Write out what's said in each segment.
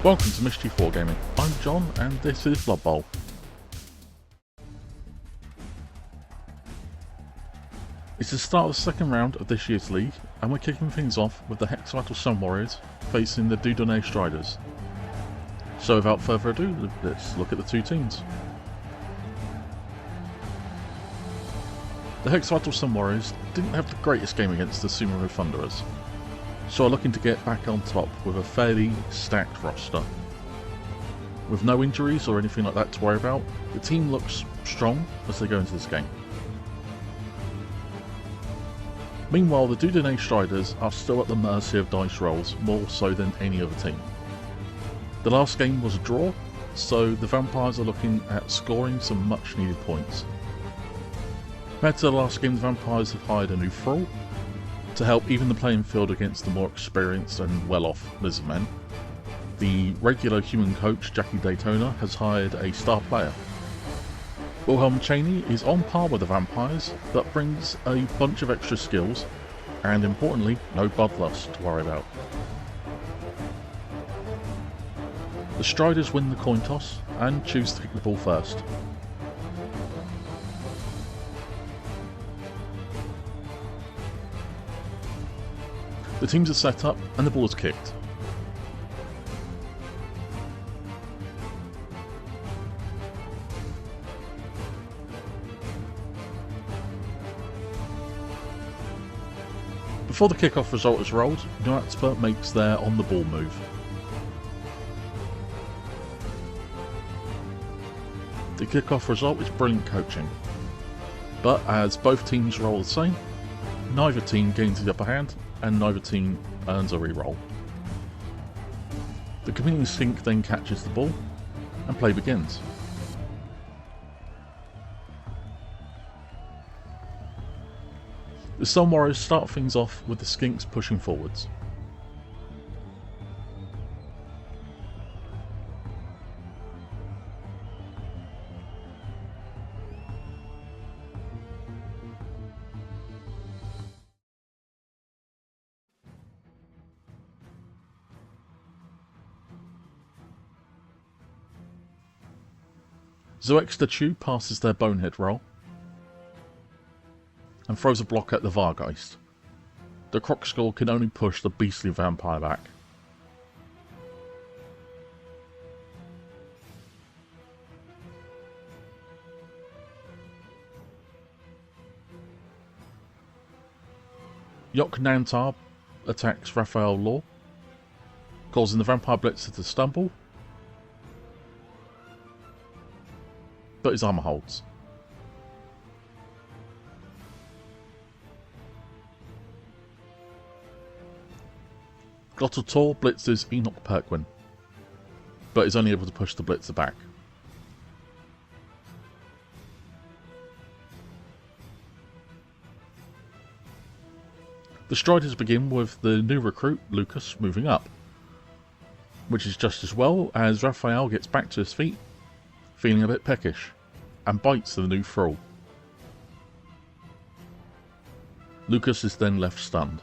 Welcome to Mischief Wargaming. I'm John and this is Blood Bowl. It's the start of the second round of this year's league and we're kicking things off with the Hexavital Sun Warriors facing the Dudonais Striders. So without further ado, let's look at the two teams. The Hexavital Sun Warriors didn't have the greatest game against the Sumeru Thunderers, so are looking to get back on top with a fairly stacked roster. With no injuries or anything like that to worry about, the team looks strong as they go into this game. Meanwhile, the Dudonais Striders are still at the mercy of dice rolls, more so than any other team. The last game was a draw, so the Vampires are looking at scoring some much needed points. Compared to the last game, the Vampires have hired a new thrall to help even the playing field against the more experienced and well-off Lizardmen. The regular human coach, Jackie Daytona, has hired a star player. Wilhelm Cheney is on par with the Vampires, but brings a bunch of extra skills, and importantly, no bloodlust to worry about. The Striders win the coin toss, and choose to kick the ball first. The teams are set up and the ball is kicked. Before the kickoff result is rolled, New Expert makes their on the ball move. The kickoff result is brilliant coaching, but as both teams roll the same, neither team gains the upper hand and neither team earns a reroll. The committing skink then catches the ball and play begins. The Sun Warriors start things off with the skinks pushing forwards. Zoexter Chew passes their bonehead roll and throws a block at the Vargeist. The Crocskull can only push the beastly vampire back. Yok Nantar attacks Raphael Law, causing the Vampire Blitzer to stumble, but his armour holds. Glottal blitzes Enoch Perquin, but is only able to push the blitzer back. The Striders begin with the new recruit, Lucas, moving up, which is just as well as Raphael gets back to his feet, feeling a bit peckish, and bites the new thrall. Lucas is then left stunned.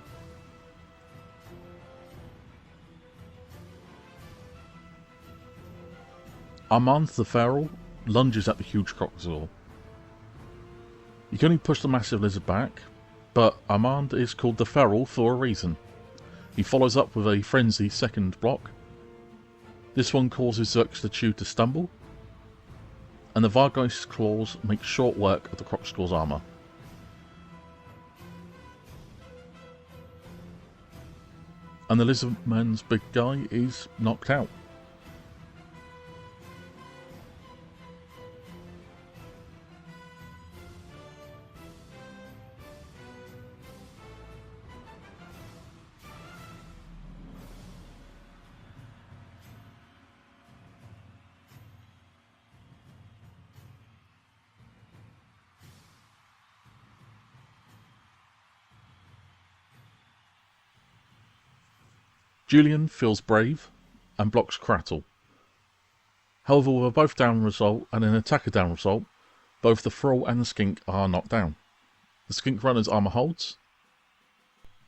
Armand the Feral lunges at the huge Crocskull. You can only push the massive lizard back, but Armand is called the Feral for a reason. He follows up with a frenzy second block. This one causes Zoexter Chew to stumble, and the Vargeist's claws make short work of the Crocskull's armour. And the Lizardman's big guy is knocked out. Julian feels brave and blocks Krattle. However, with a both down result and an attacker down result, both the thrall and the skink are knocked down. The skink runner's armour holds,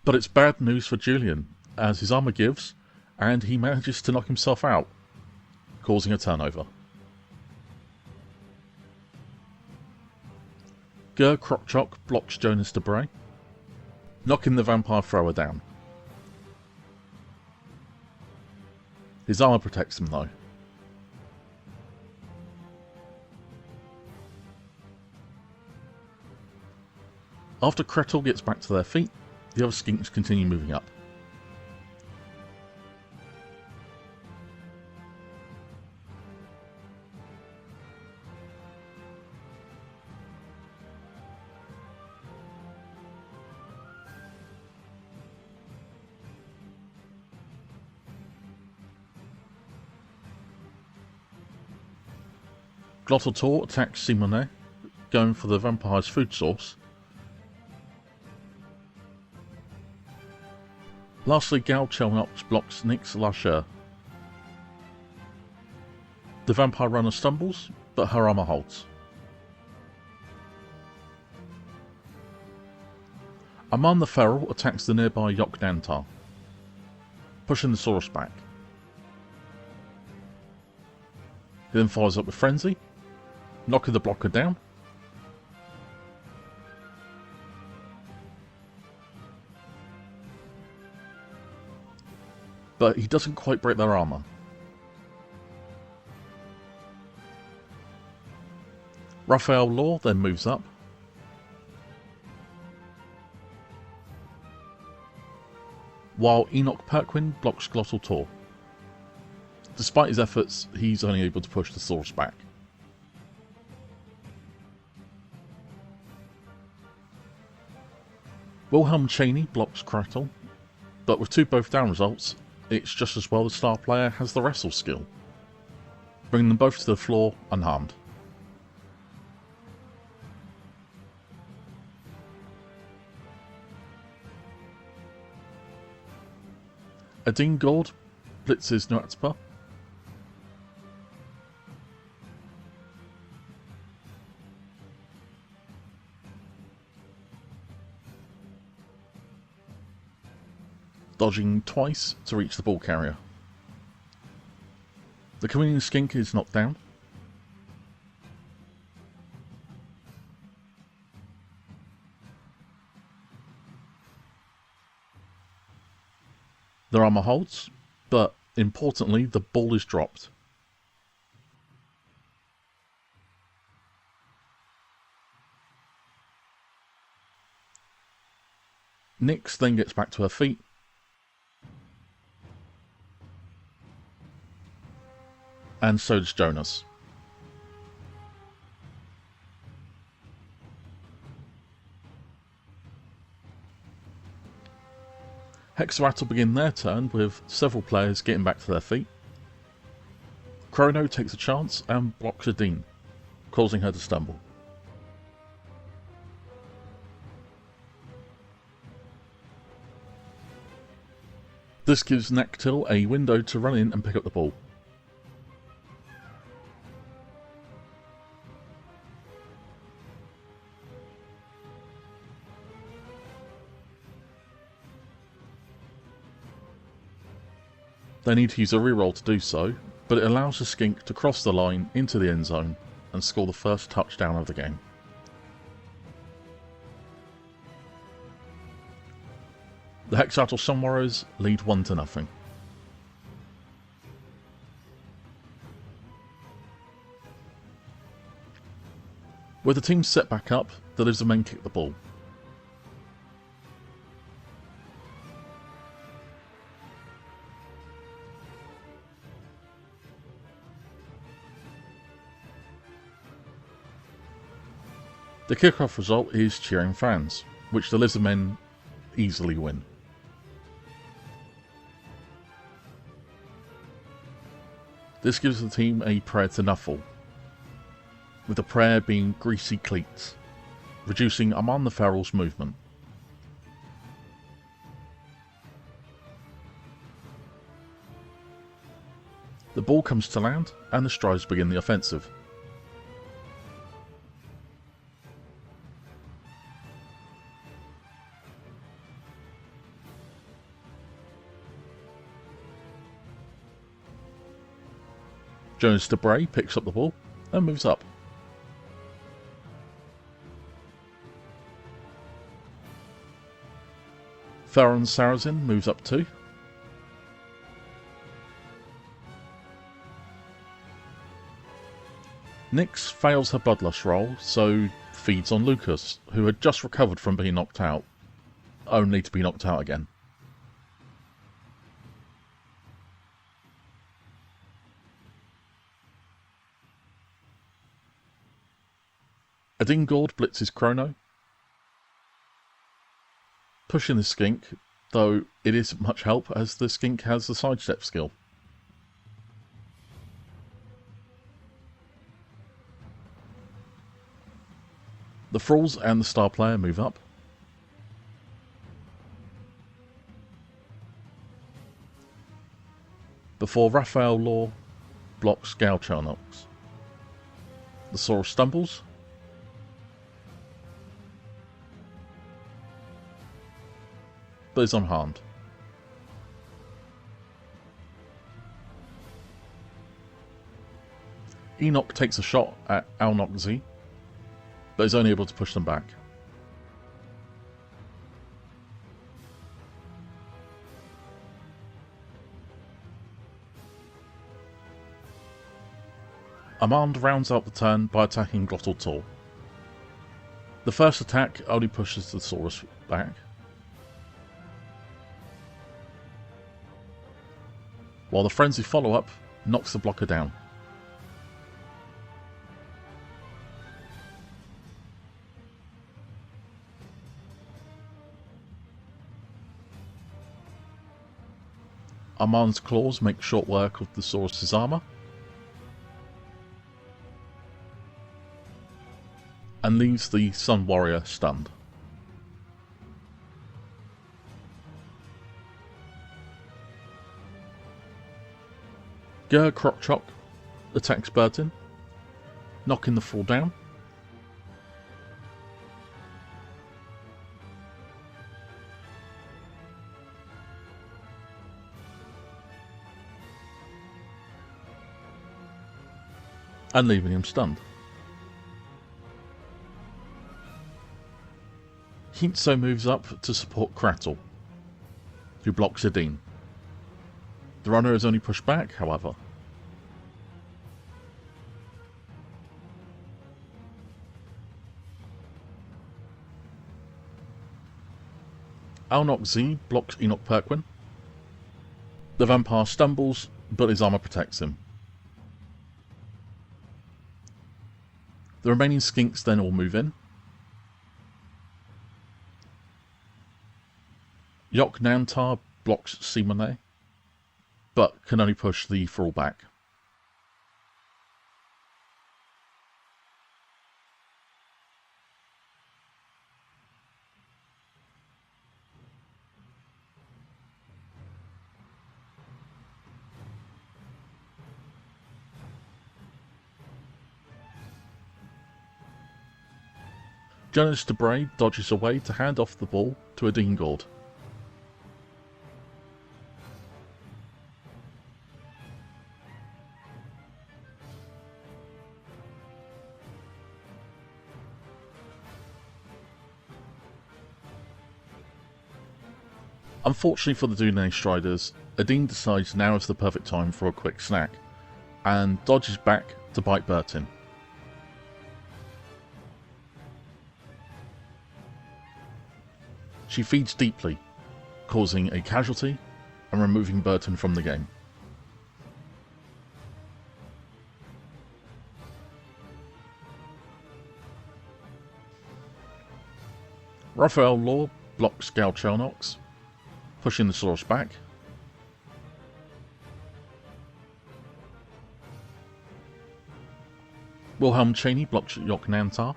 but it's bad news for Julian, as his armour gives, and he manages to knock himself out, causing a turnover. Ger Crotchok blocks Jonas Debray, knocking the vampire thrower down. His armour protects him though. After Kretel gets back to their feet, the other skinks continue moving up. Glottal attacks Simonet, going for the vampire's food source. Lastly, Gal Chelnox blocks Nyx Lacheur. The vampire runner stumbles, but her armour holds. Aman the Feral attacks the nearby Yok Dantar, pushing the Saurus back. He then follows up with Frenzy, knocking the blocker down. But he doesn't quite break their armour. Raphael Law then moves up. While Enoch Perquin blocks Glottal Tor. Despite his efforts, he's only able to push the Saurus back. Wilhelm Cheney blocks Kretel, but with 2 both down results, it's just as well the star player has the wrestle skill, bringing them both to the floor unharmed. Adin Gord blitzes Nuatzpa. Dodging twice to reach the ball carrier. The Chameleon Skink is knocked down. Their armour holds, but importantly the ball is dropped. Nyx then gets back to her feet. And so does Jonas. Hexarat will begin their turn with several players getting back to their feet. Chrono takes a chance and blocks Adine, causing her to stumble. This gives Nactil a window to run in and pick up the ball. They need to use a reroll to do so, but it allows the skink to cross the line into the end zone and score the first touchdown of the game. The Hexatl Sun Warriors lead 1-0. With the team set back up, the Lizardmen kick the ball. The kickoff result is cheering fans, which the Lizardmen easily win. This gives the team a prayer to Nuffle, with the prayer being Greasy Cleats, reducing Aman the Feral's movement. The ball comes to land and the Strides begin the offensive. Jonas Debray picks up the ball and moves up. Farron Sarrazin moves up too. Nyx fails her bloodlust roll, so feeds on Lucas, who had just recovered from being knocked out, only to be knocked out again. Adingord blitzes Chrono, pushing the skink, though it isn't much help as the skink has the sidestep skill. The Thralls and the Star Player move up. Before Raphael Law blocks Gaucharnox. The Saurus stumbles. But is unharmed. Enoch takes a shot at Alnoxy, but is only able to push them back. Armand rounds out the turn by attacking Glottal Tor. The first attack only pushes the Saurus back, while the frenzy follow-up knocks the blocker down. Armand's claws make short work of the Saurus' armour, and leaves the Sun Warrior stunned. Ger Crotchok attacks Burton, knocking the Thrall down. And leaving him stunned. Hintso moves up to support Krattle, who blocks Adine. The runner is only pushed back, however. Alnox Z blocks Enoch Perquin. The vampire stumbles, but his armour protects him. The remaining skinks then all move in. Yok Nantar blocks Simone, but can only push the Thrall back. Jonas Debray dodges away to hand off the ball to Adingord. Unfortunately for the Dunay Striders, Adine decides now is the perfect time for a quick snack, and dodges back to bite Burton. She feeds deeply, causing a casualty and removing Burton from the game. Raphael Law blocks Gaucharnox, pushing the Saurus back. Wilhelm Chaney blocks Yok Nantar,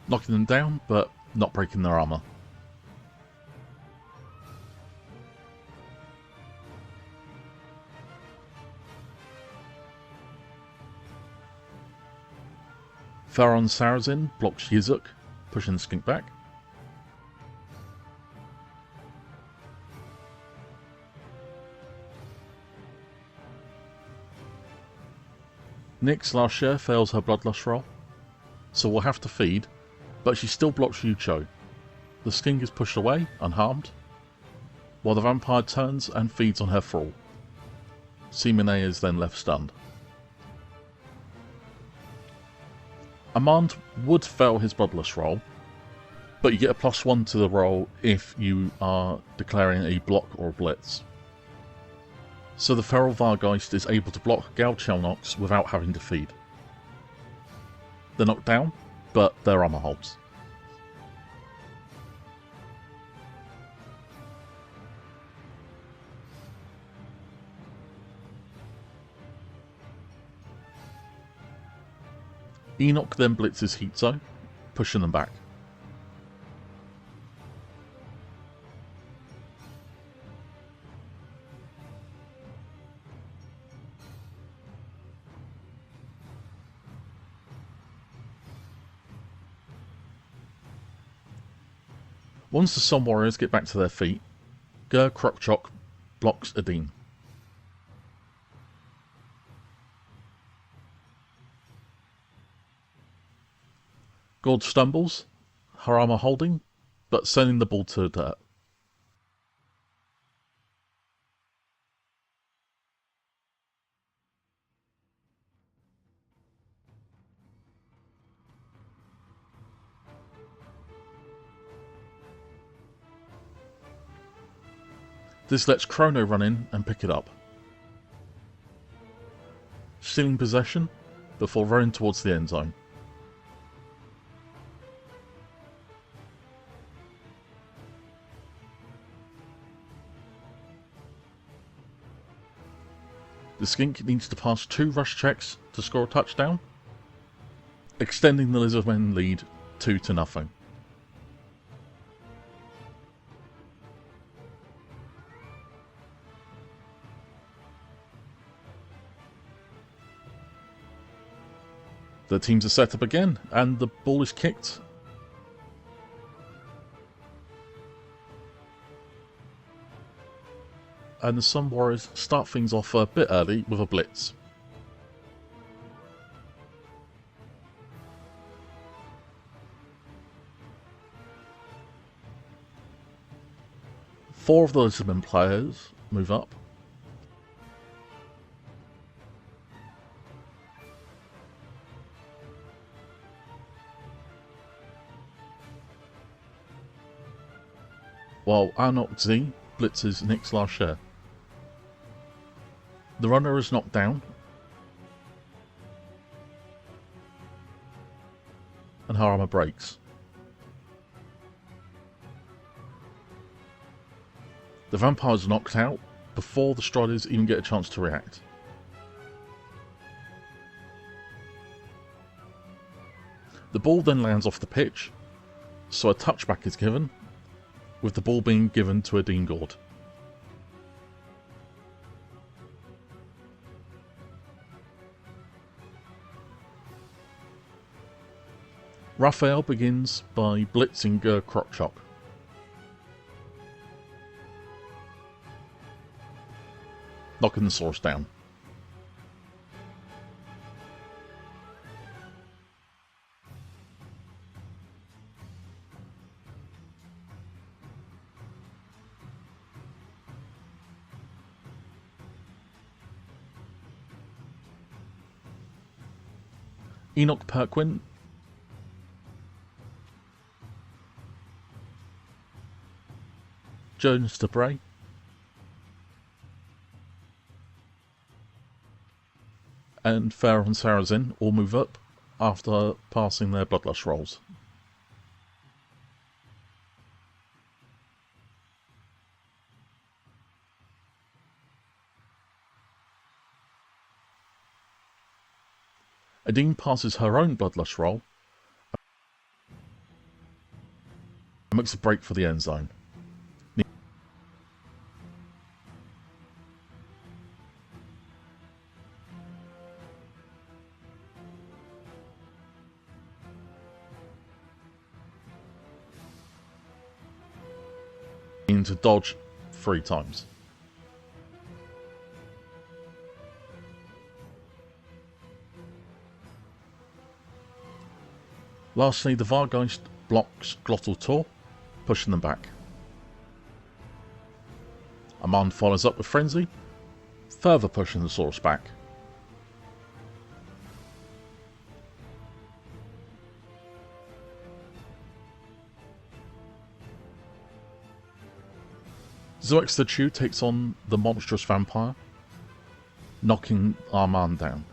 knocking them down, but not breaking their armour. Farron Sarrazin blocks Yizuk, pushing the skink back. Nyx last year fails her bloodlust roll, so we'll have to feed, but she still blocks Yucho. The skink is pushed away, unharmed, while the vampire turns and feeds on her thrall. Simone is then left stunned. Amand would fail his bloodlust roll, but you get a +1 to the roll if you are declaring a block or a blitz. So the Feral Vargeist is able to block Gal Chelnox without having to feed. They're knocked down, but their armor holds. Enoch then blitzes Hitzo, pushing them back. Once the Sun Warriors get back to their feet, Ger Krokchok blocks Adine. Gord stumbles, her armor holding, but sending the ball to dirt. This lets Chrono run in and pick it up, stealing possession before running towards the end zone. The skink needs to pass 2 rush checks to score a touchdown, extending the Lizardmen lead 2-0. The teams are set up again, and the ball is kicked. And the Sun Warriors start things off a bit early with a blitz. Four of the Lizardmen players move up. While Arnok Z blitzes Nyx Larcher. The runner is knocked down, and her armor breaks. The vampire is knocked out before the Striders even get a chance to react. The ball then lands off the pitch, so a touchback is given, with the ball being given to Adine Gord. Raphael begins by blitzing Ger Krokchok. Knocking the source down. Enoch Perquin Jones to Bray and Farah and Sarazin all move up after passing their bloodlust rolls. Adine passes her own bloodlust roll and makes a break for the end zone. To dodge 3 times. Lastly, the Vargeist blocks Glottal Tor, pushing them back. Amand follows up with Frenzy, further pushing the Saurus back. Zoex the Chew takes on the monstrous vampire, knocking Armand down.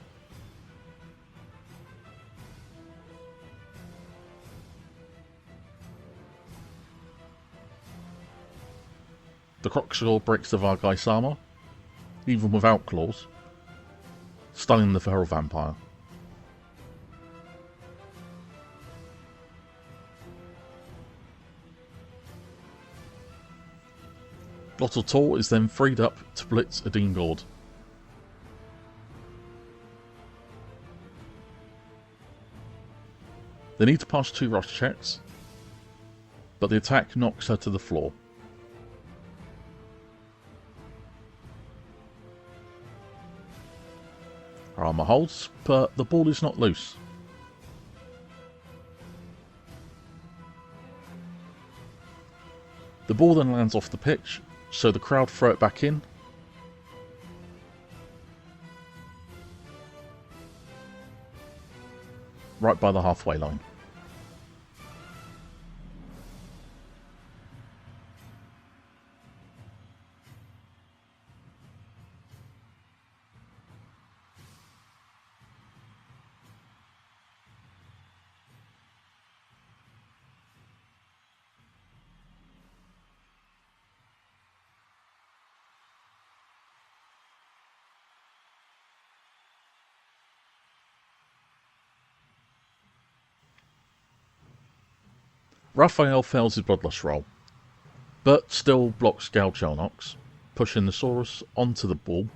The Croxaw breaks the Vargeist armor, even without claws, stunning the feral vampire. Glottal Tor is then freed up to blitz Adine Gord. They need to pass 2 rush checks, but the attack knocks her to the floor. Her armor holds, but the ball is not loose. The ball then lands off the pitch, so the crowd throw it back in. Right by the halfway line. Raphael fails his Bloodlust roll, but still blocks Gal Chelnox, pushing the Saurus onto the ball.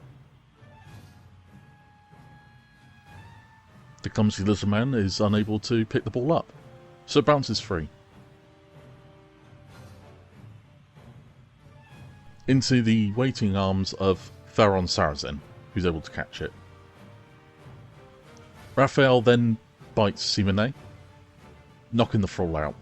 The clumsy Lizardman is unable to pick the ball up, so it bounces free. Into the waiting arms of Theron Sarazen, who's able to catch it. Raphael then bites Simone, knocking the thrall out.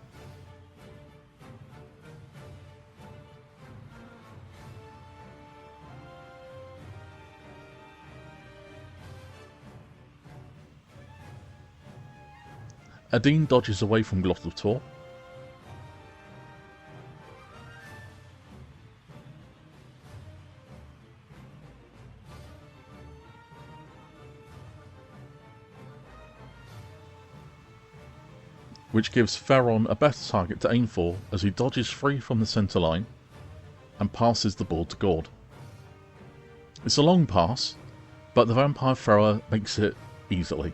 Adine dodges away from Glottal Tor. Which gives Theron a better target to aim for as he dodges free from the centre line and passes the ball to Gord. It's a long pass, but the vampire thrower makes it easily.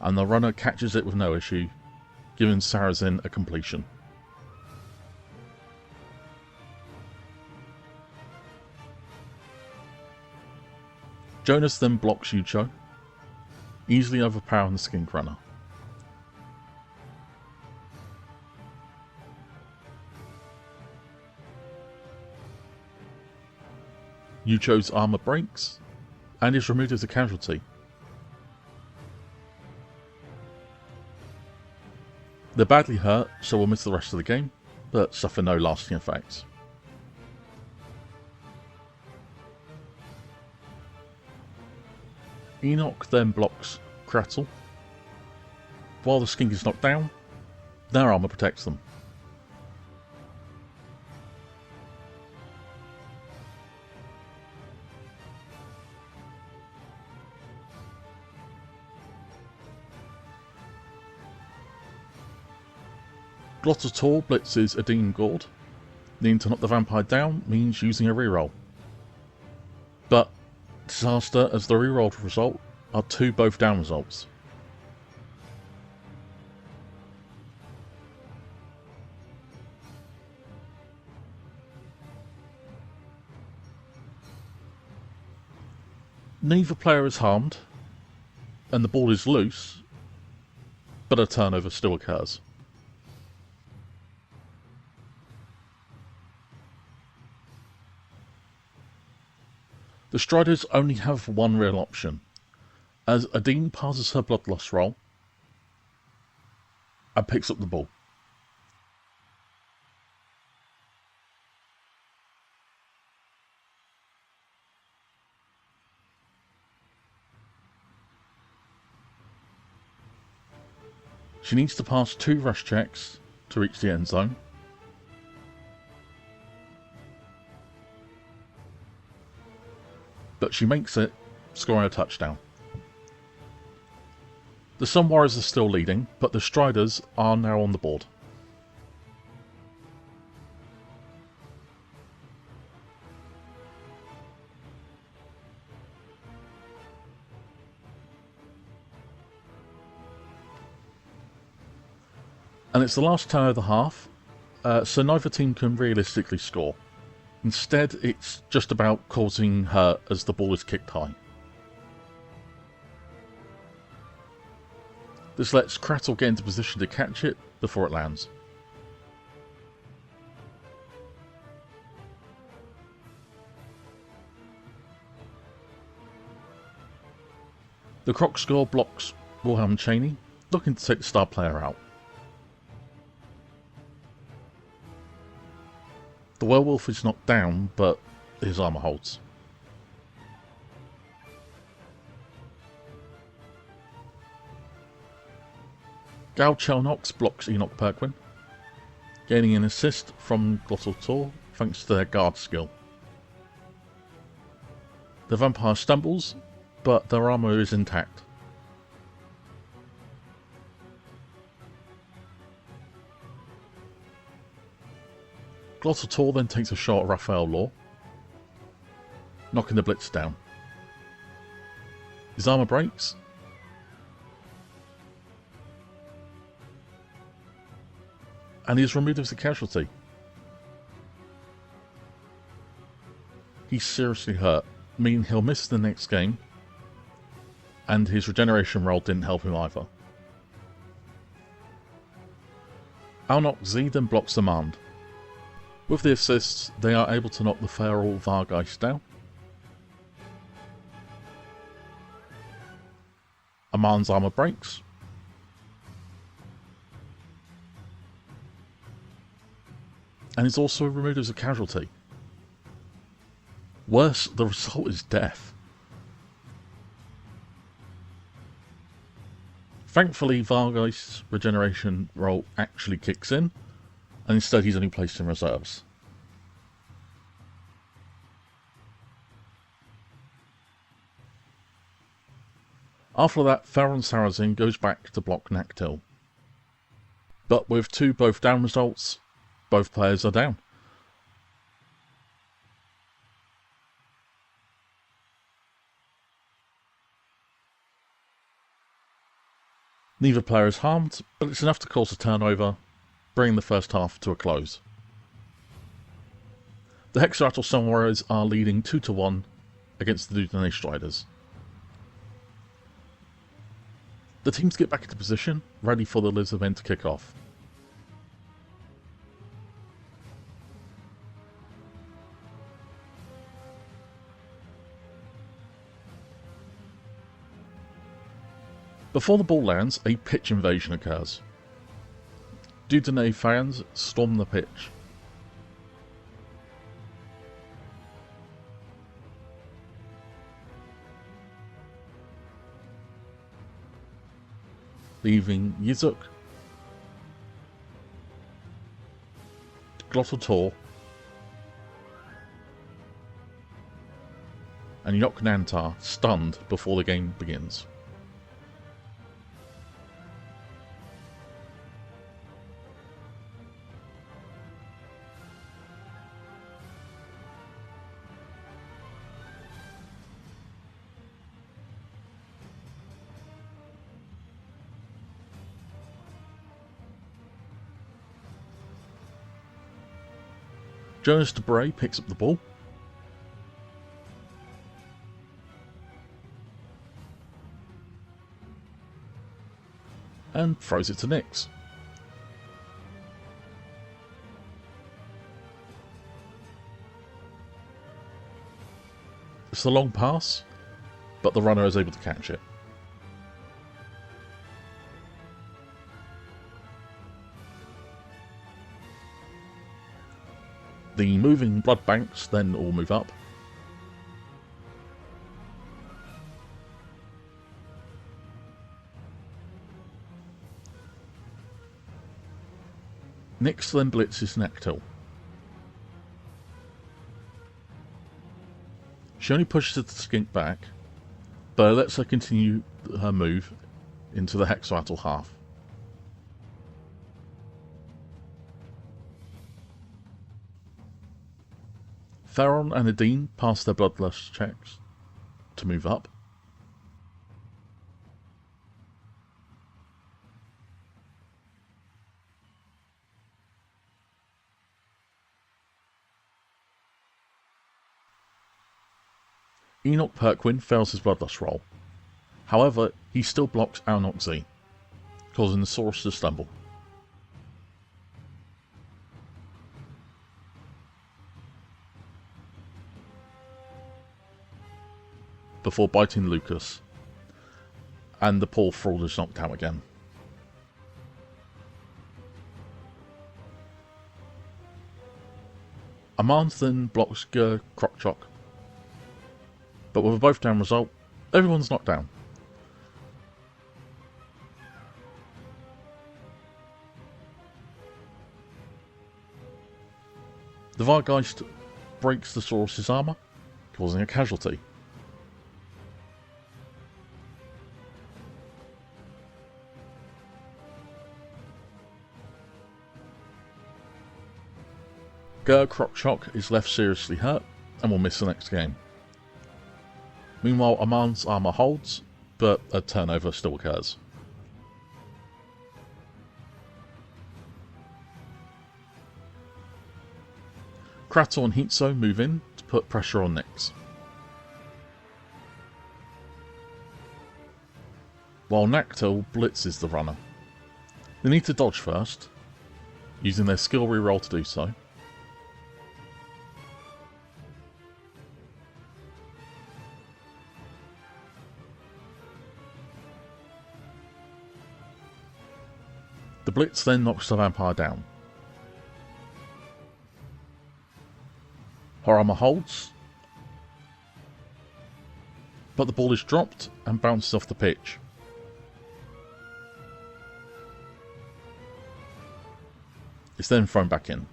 And the runner catches it with no issue, giving Sarazen a completion. Jonas then blocks Yucho, easily overpowering the Skink Runner. Yucho's armour breaks, and is removed as a casualty. They're badly hurt, so will miss the rest of the game, but suffer no lasting effects. Enoch then blocks Krattle. While the Skink is knocked down, their armour protects them. Glottal Tor blitzes Adine Gord. Needing to knock the vampire down means using a reroll. But disaster, as the rerolled result are 2 both down results. Neither player is harmed, and the ball is loose, but a turnover still occurs. The Striders only have one real option, as Adine passes her blood loss roll and picks up the ball. She needs to pass 2 rush checks to reach the end zone. But she makes it, scoring a touchdown. The Sun Warriors are still leading, but the Striders are now on the board. And it's the last turn of the half, so neither team can realistically score. Instead, it's just about causing hurt as the ball is kicked high. This lets Krattle get into position to catch it before it lands. The Croc score blocks Wilhelm Chaney, looking to take the star player out. The werewolf is knocked down, but his armour holds. Gal Chelnox blocks Enoch Perquin, gaining an assist from Glottal Tor thanks to their guard skill. The vampire stumbles, but their armour is intact. Glottal Tor then takes a shot at Raphael Law, knocking the blitz down. His armour breaks, and he is removed as a casualty. He's seriously hurt, meaning he'll miss the next game, and his regeneration roll didn't help him either. Alnok Z then blocks the Mand. With the assists, they are able to knock the feral Vargeist down. Aman's armour breaks. And is also removed as a casualty. Worse, the result is death. Thankfully, Vargeist's regeneration roll actually kicks in, and instead he's only placed in reserves. After that, Theron Sarrazin goes back to block Nactil. But with 2 both down results, both players are down. Neither player is harmed, but it's enough to cause a turnover, bringing the first half to a close. The Hexeratl Sun Warriors are leading 2-1 against the Dudonay Striders. The teams get back into position, ready for the Lizardmen to kick off. Before the ball lands, a pitch invasion occurs. Dudonay fans storm the pitch. Leaving Yizuk, Glottal Tor, and Yok Nantar stunned before the game begins. Jonas Debray picks up the ball. And throws it to Nix. It's a long pass, but the runner is able to catch it. The moving blood banks then all move up. Nyx then blitzes Nactil. She only pushes the skink back, but lets her continue her move into the hexatl half. Theron and Adine pass their bloodlust checks to move up. Enoch Perquin fails his bloodlust roll. However, he still blocks Alnox Z, causing the source to stumble. Before biting Lucas, and the poor fraud is knocked out again. Amand then blocks Ger Krokchok, but with a both down result, everyone's knocked down. The Vargeist breaks the Saurus's armour, causing a casualty. Ger Krokchok is left seriously hurt and will miss the next game. Meanwhile, Amand's armour holds, but a turnover still occurs. Krator and Hitso move in to put pressure on Nyx, while Nactil blitzes the runner. They need to dodge first, using their skill reroll to do so. The blitz then knocks the vampire down. Her armour holds, but the ball is dropped and bounces off the pitch. It's then thrown back in.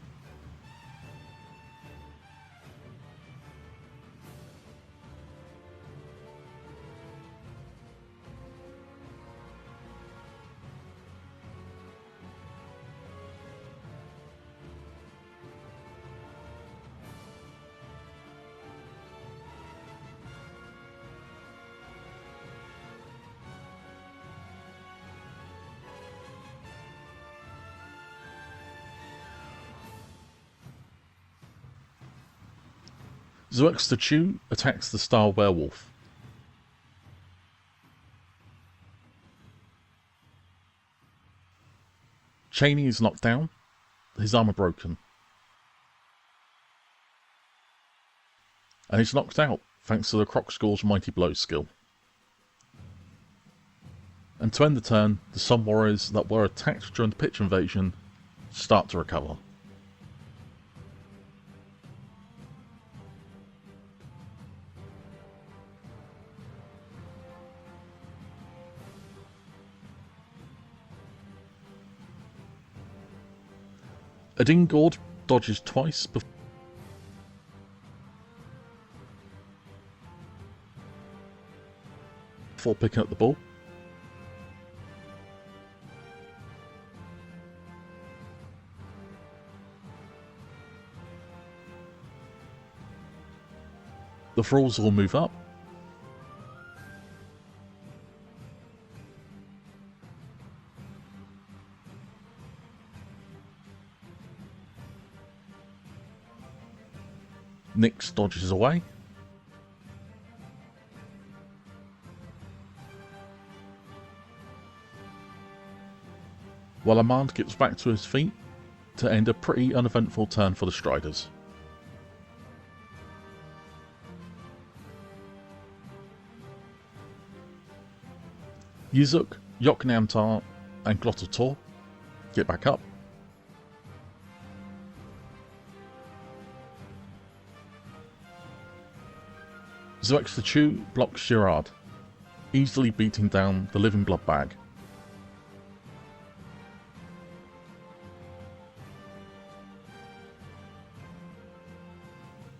Zerx the Chew attacks the Star Werewolf. Cheney is knocked down, his armour broken. And he's knocked out thanks to the Crocskull's Mighty Blow skill. And to end the turn, the Sun Warriors that were attacked during the pitch invasion start to recover. Adine Gord dodges twice before picking up the ball. The Thralls all move up. Nyx dodges away. While Amand gets back to his feet to end a pretty uneventful turn for the Striders. Yizuk, Yoknamtar and Glottotor get back up. Zoex the Chew blocks Girard, easily beating down the living blood bag.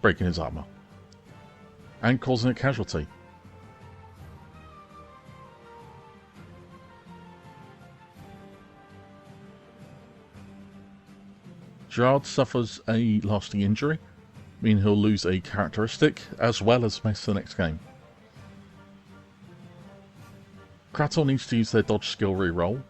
Breaking his armour and causing a casualty. Girard suffers a lasting injury, meaning he'll lose a characteristic as well as miss the next game. Kratel needs to use their dodge skill reroll.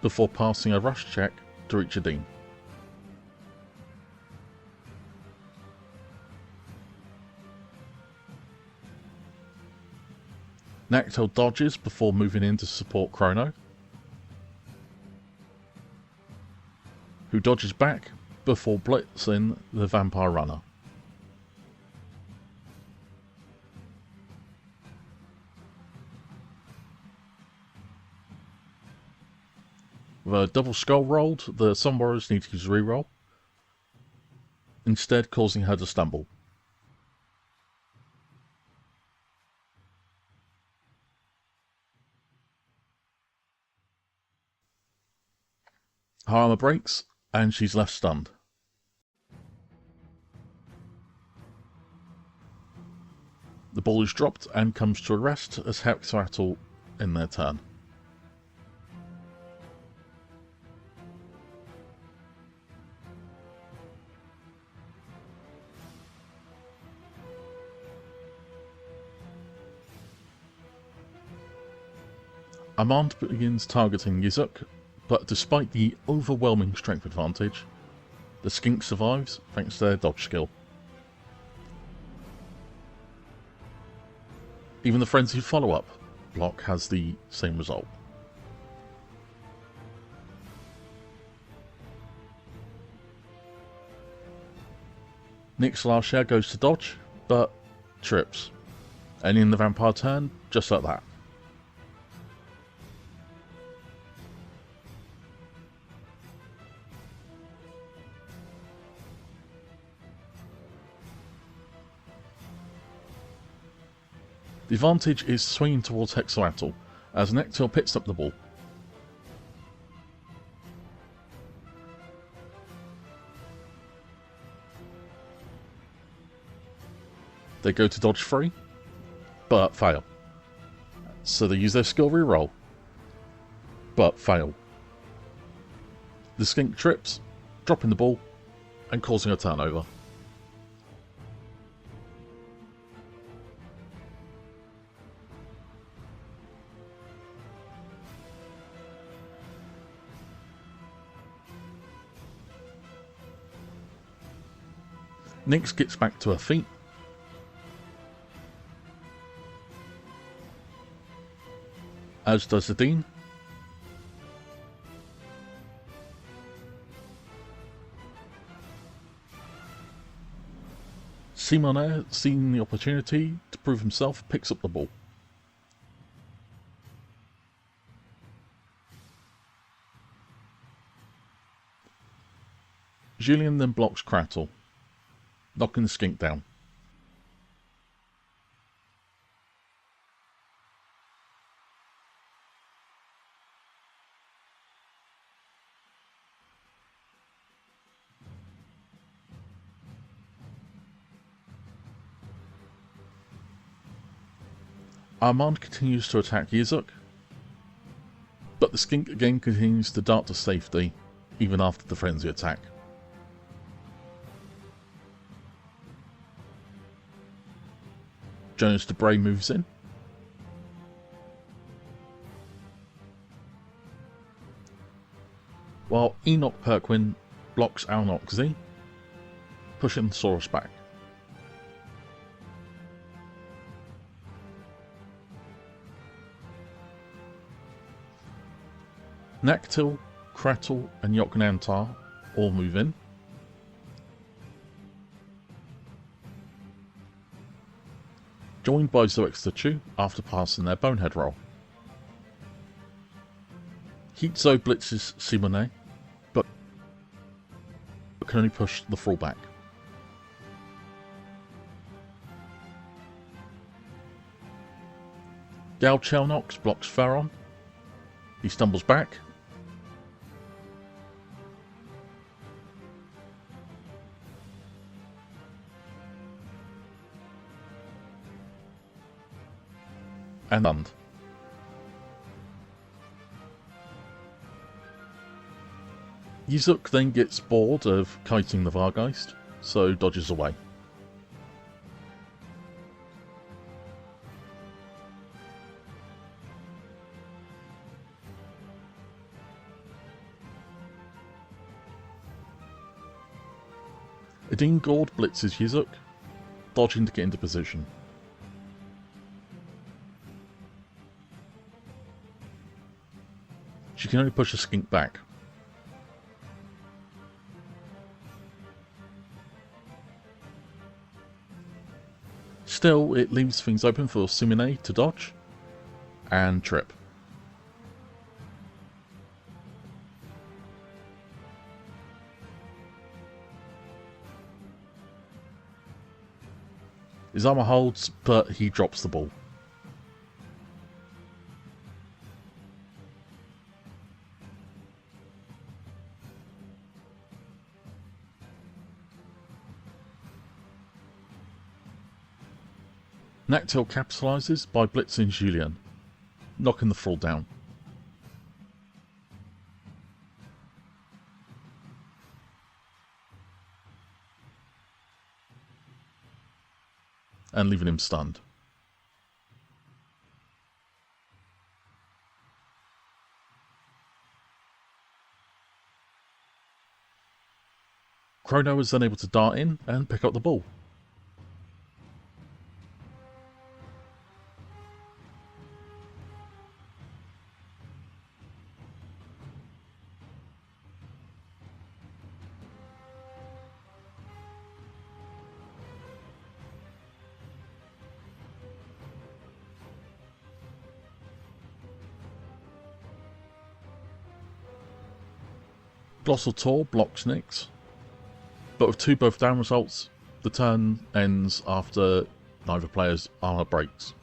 Before passing a rush check to reach a Dean. Nactel dodges before moving in to support Chrono, who dodges back before blitzing the Vampire Runner. With a double skull rolled, the Sun Warriors need to use reroll, instead causing her to stumble. Her armor breaks, and she's left stunned. The ball is dropped and comes to a rest as Hexatl in their turn. Armand begins targeting Yizuk, but despite the overwhelming strength advantage, the skink survives thanks to their dodge skill. Even the frenzied follow-up block has the same result. Nick's last share goes to dodge, but trips, ending the vampire turn just like that. The advantage is swinging towards Hexatl as Nectil picks up the ball. They go to dodge free, but fail. So they use their skill reroll, but fail. The skink trips, dropping the ball and causing a turnover. Nyx gets back to her feet. As does the Dean. Simonair, seeing the opportunity to prove himself, picks up the ball. Julien then blocks Kratel, knocking the skink down. Armand continues to attack Yizuk, but the skink again continues to dart to safety, even after the frenzy attack. Jonas Debray moves in. While Enoch Perquin blocks Alnoxy, pushing Saurus back. Nactil, Kratel and Yoknantar all move in. Joined by Zoex the Chew after passing their bonehead roll. Hitzo blitzes Simone, but can only push the thrall back. Gal Chelnox blocks Pharaon. He stumbles back. And stunned. Yizuk then gets bored of kiting the Vargeist, so dodges away. Adine Gord blitzes Yizuk, dodging to get into position. She can only push a skink back. Still, it leaves things open for Simone to dodge and trip. His armor holds, but he drops the ball. Nactil capitalizes by blitzing Julien, knocking the thrall down. And leaving him stunned. Chrono was then able to dart in and pick up the ball. Glossal Tor blocks Nyx, but with 2 both down results, the turn ends after neither player's armor breaks.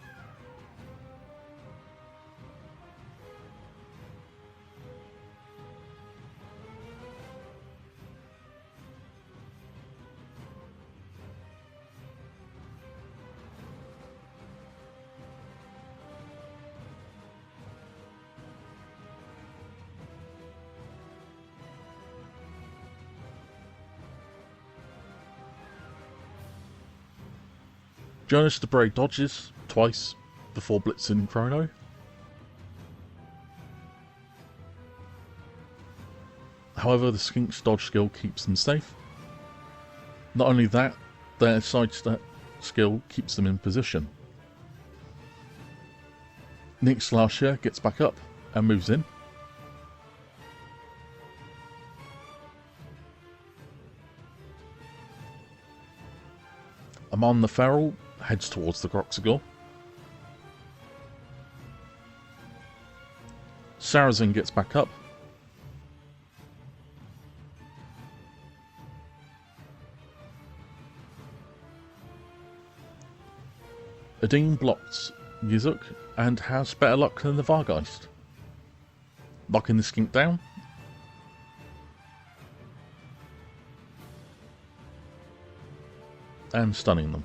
Jonas Debray dodges twice before blitzing Chrono. However, the Skink's dodge skill keeps them safe. Not only that, their sidestep skill keeps them in position. Nyx Larshia gets back up and moves in. Amon the Feral heads towards the Groxigor. Sarazin gets back up. Adine blocks Yizuk and has better luck than the Vargeist, knocking the skink down. And stunning them.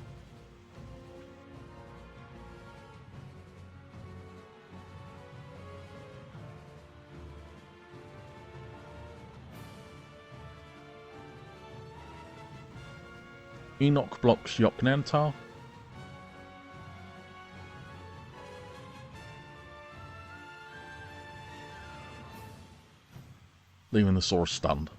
Enoch blocks Yoknantar. Leaving the Saurus stunned.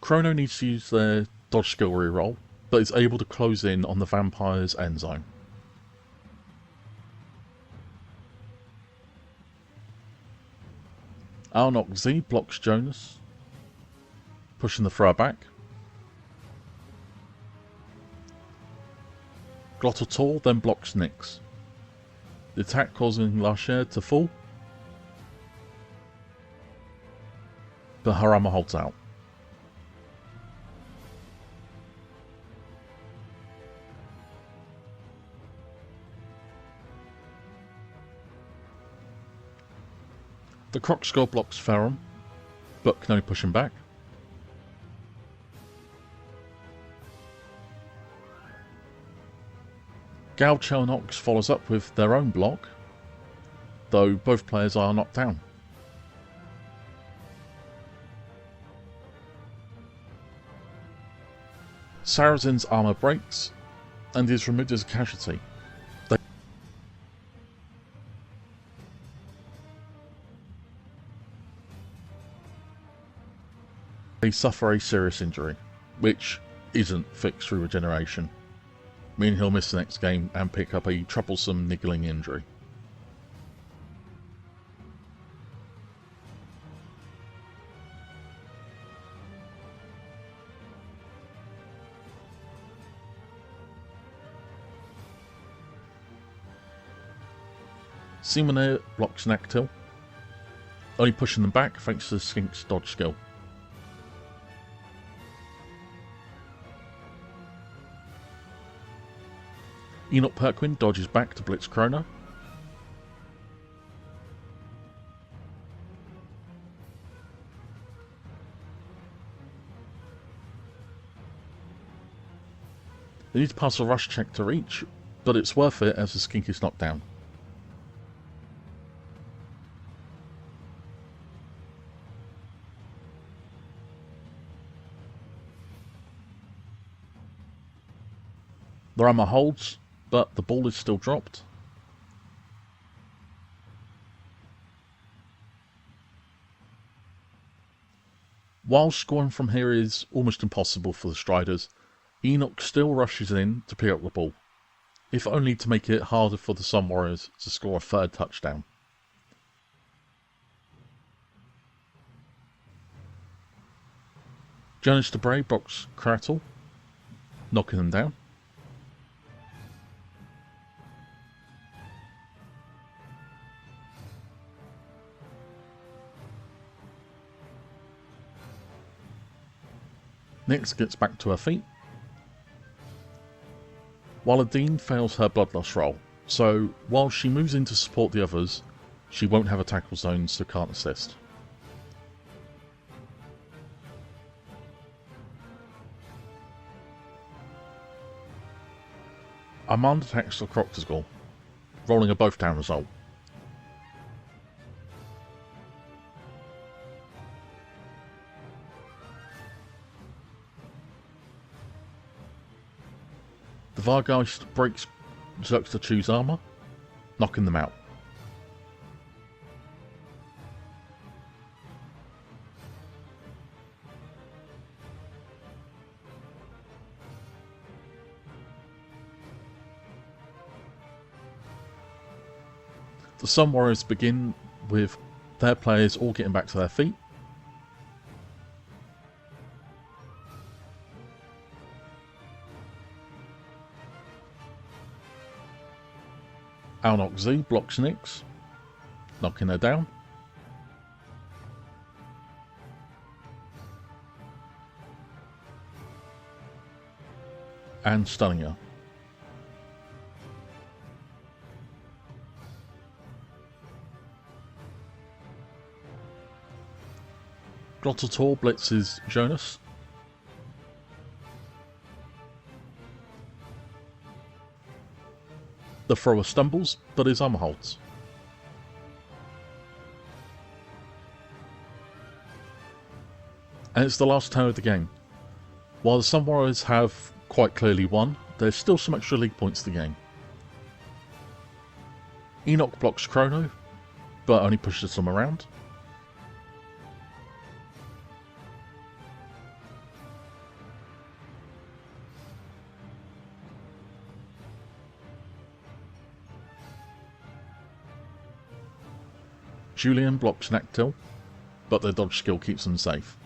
Chrono needs to use their dodge skill reroll, but is able to close in on the vampire's end zone. Alnock Z blocks Jonas, pushing the thrower back. Glottotor then blocks Nyx. The attack causing Larcher to fall, but Harama holds out. The Croc Skull blocks Ferrum, but can only push him back. Gal Chelnox follows up with their own block, though both players are knocked down. Sarazen's armour breaks and is removed as a casualty. They suffer a serious injury, which isn't fixed through regeneration, meaning he'll miss the next game and pick up a troublesome niggling injury. Simone blocks Nactil, only pushing them back thanks to the Skink's dodge skill. Enoch Perquin dodges back to blitz Chrono. They need to pass a rush check to reach, but it's worth it as the Skink is knocked down. The armor holds, but the ball is still dropped. While scoring from here is almost impossible for the Striders, Enoch still rushes in to pick up the ball, if only to make it harder for the Sun Warriors to score a third touchdown. Jonas Debray blocks Kratel, knocking them down. Nyx gets back to her feet, while Adine fails her blood loss roll, so while she moves in to support the others, she won't have a tackle zone, so can't assist. Armand attacks the Croctosgall, rolling a both down result. The Vargeist breaks Xerxachu's armour, knocking them out. The Sun Warriors begin with their players all getting back to their feet. Alnock Z blocks Nyx, knocking her down. And stunning her. Glottotor blitzes Jonas. The thrower stumbles, but his armor holds. And it's the last turn of the game. While the Sun Warriors have quite clearly won, there's still some extra league points to gain. Enoch blocks Chrono, but only pushes them around. Julian blocks Nactil, but their dodge skill keeps them safe.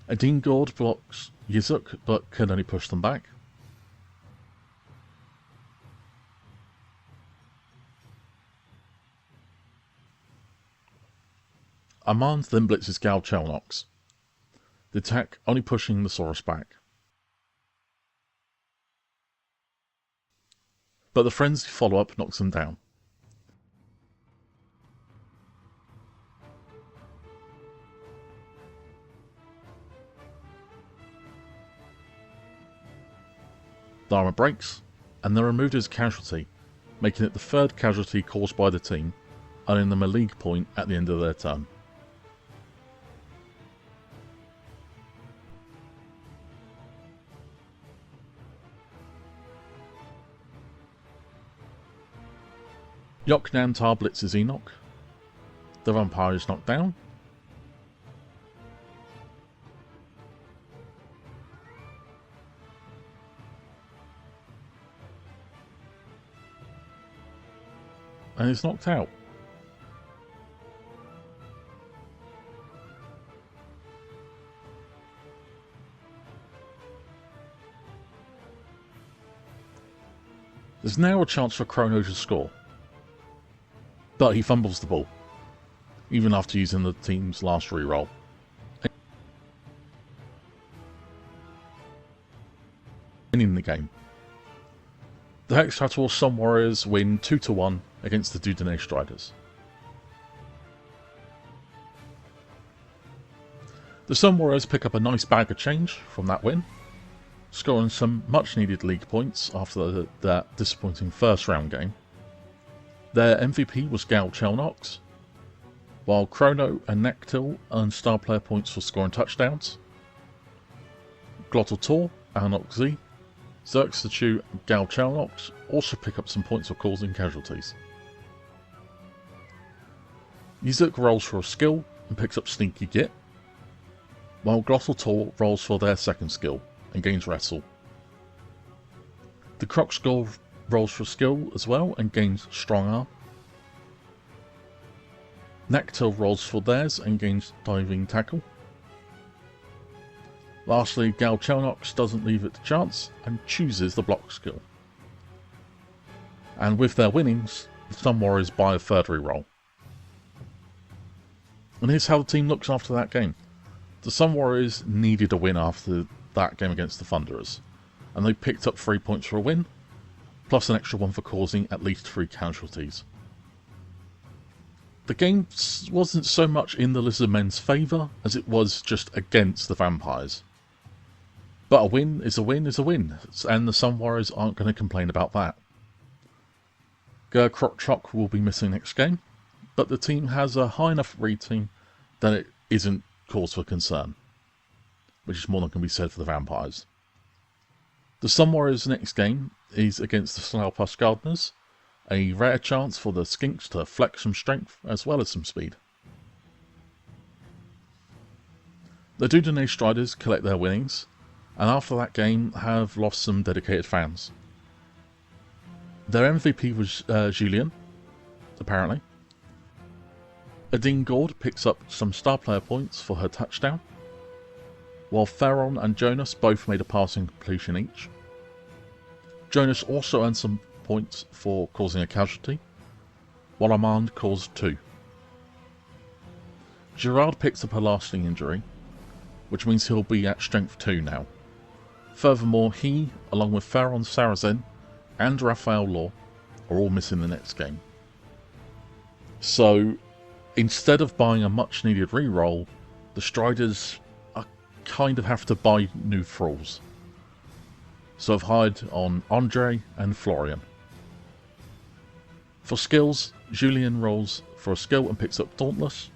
A Dean Gord blocks Yizuk, but can only push them back. Armand then blitzes Gal Chelnox, the attack only pushing the Saurus back. But the frenzy follow-up knocks them down. The armor breaks, and they're removed as a casualty, making it the third casualty caused by the team, earning them a league point at the end of their turn. Yok Nantar blitzes Enoch. The vampire is knocked down. And is knocked out. There's now a chance for Chrono to score. But he fumbles the ball, even after using the team's last reroll. Winning the game. The Hex Tattle Sun Warriors win 2-1 against the Dudenay Striders. The Sun Warriors pick up a nice bag of change from that win, scoring some much needed league points after that disappointing first round game. Their MVP was Gal Chelnox, while Chrono and Nectil earned star player points for scoring touchdowns. Glottal Tor, Anok Z, Xerxachu and Gal Chelnox also pick up some points for causing casualties. Yizuk rolls for a skill and picks up Sneaky Git, while Glottal Tor rolls for their second skill and gains Wrestle. The Croc Skull rolls for skill as well and gains Strong Arm. Nectil rolls for theirs and gains Diving Tackle. Lastly, Gal Chelnox doesn't leave it to chance and chooses the block skill. And with their winnings, the Sun Warriors buy a third reroll. And here's how the team looks after that game. The Sun Warriors needed a win after that game against the Thunderers, and they picked up 3 points for a win, plus an extra one for causing at least 3 casualties. The game wasn't so much in the Lizardmen's favour as it was just against the vampires. But a win is a win is a win, and the Sun Warriors aren't going to complain about that. Crocchok will be missing next game, but the team has a high enough rating that it isn't cause for concern, which is more than can be said for the vampires. The Sun Warriors' next game is against the Slough Gardeners, a rare chance for the Skinks to flex some strength as well as some speed. The Dudenay Striders collect their winnings, and after that game have lost some dedicated fans. Their MVP was Julien, apparently. Adine Gord picks up some star player points for her touchdown, while Theron and Jonas both made a passing completion each. Jonas also earned some points for causing a casualty, while Armand caused 2. Gerard picks up a lasting injury, which means he'll be at strength 2 now. Furthermore, he, along with Theron Sarazen and Raphael Law, are all missing the next game. So, instead of buying a much needed reroll, the Striders kind of have to buy new thralls. So I've hired on Andre and Florian. For skills, Julien rolls for a skill and picks up Dauntless,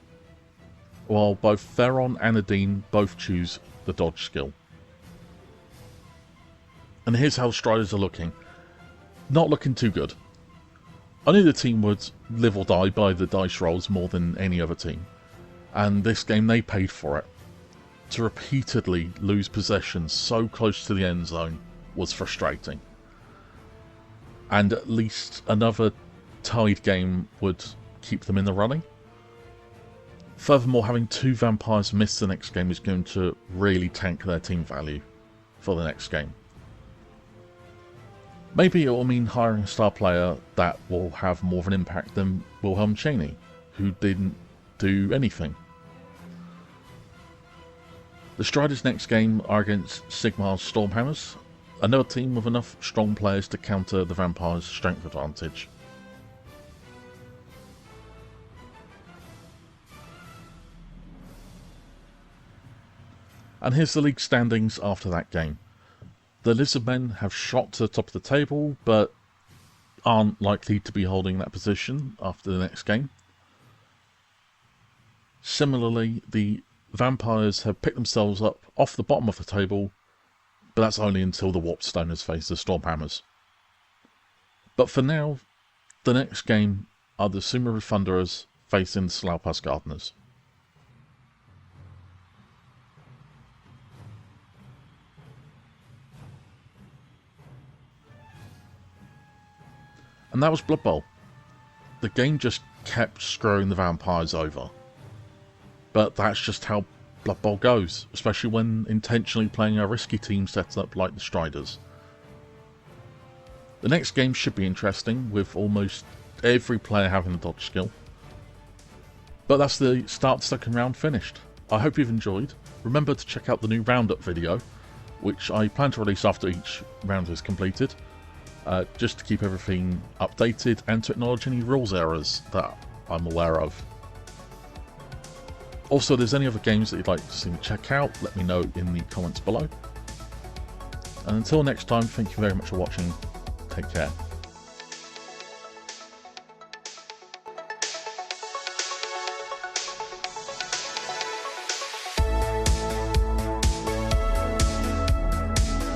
while both Theron and Adine both choose the dodge skill. And here's how the Striders are looking. Not looking too good. I knew the team would live or die by the dice rolls more than any other team. And this game, they paid for it. To repeatedly lose possession so close to the end zone was frustrating. And at least another tied game would keep them in the running. Furthermore, having 2 vampires miss the next game is going to really tank their team value for the next game. Maybe it will mean hiring a star player that will have more of an impact than Wilhelm Chaney, who didn't do anything. The Striders' next game are against Sigmar's Stormhammers, another team with enough strong players to counter the Vampires' strength advantage. And here's the league standings after that game. The Lizardmen have shot to the top of the table, but aren't likely to be holding that position after the next game. Similarly, the Vampires have picked themselves up off the bottom of the table, but that's only until the Warped Stoners face the Stormhammers. But for now, the next game are the Sumeru Thunderers facing the Slaupas Gardeners. And that was Blood Bowl. The game just kept screwing the Vampires over. But that's just how Blood Bowl goes, especially when intentionally playing a risky team setup like the Striders. The next game should be interesting, with almost every player having a dodge skill. But that's the start of the second round finished. I hope you've enjoyed. Remember to check out the new roundup video, which I plan to release after each round is completed. Just to keep everything updated and to acknowledge any rules errors that I'm aware of. Also, if there's any other games that you'd like to see me check out, let me know in the comments below. And until next time, thank you very much for watching. Take care.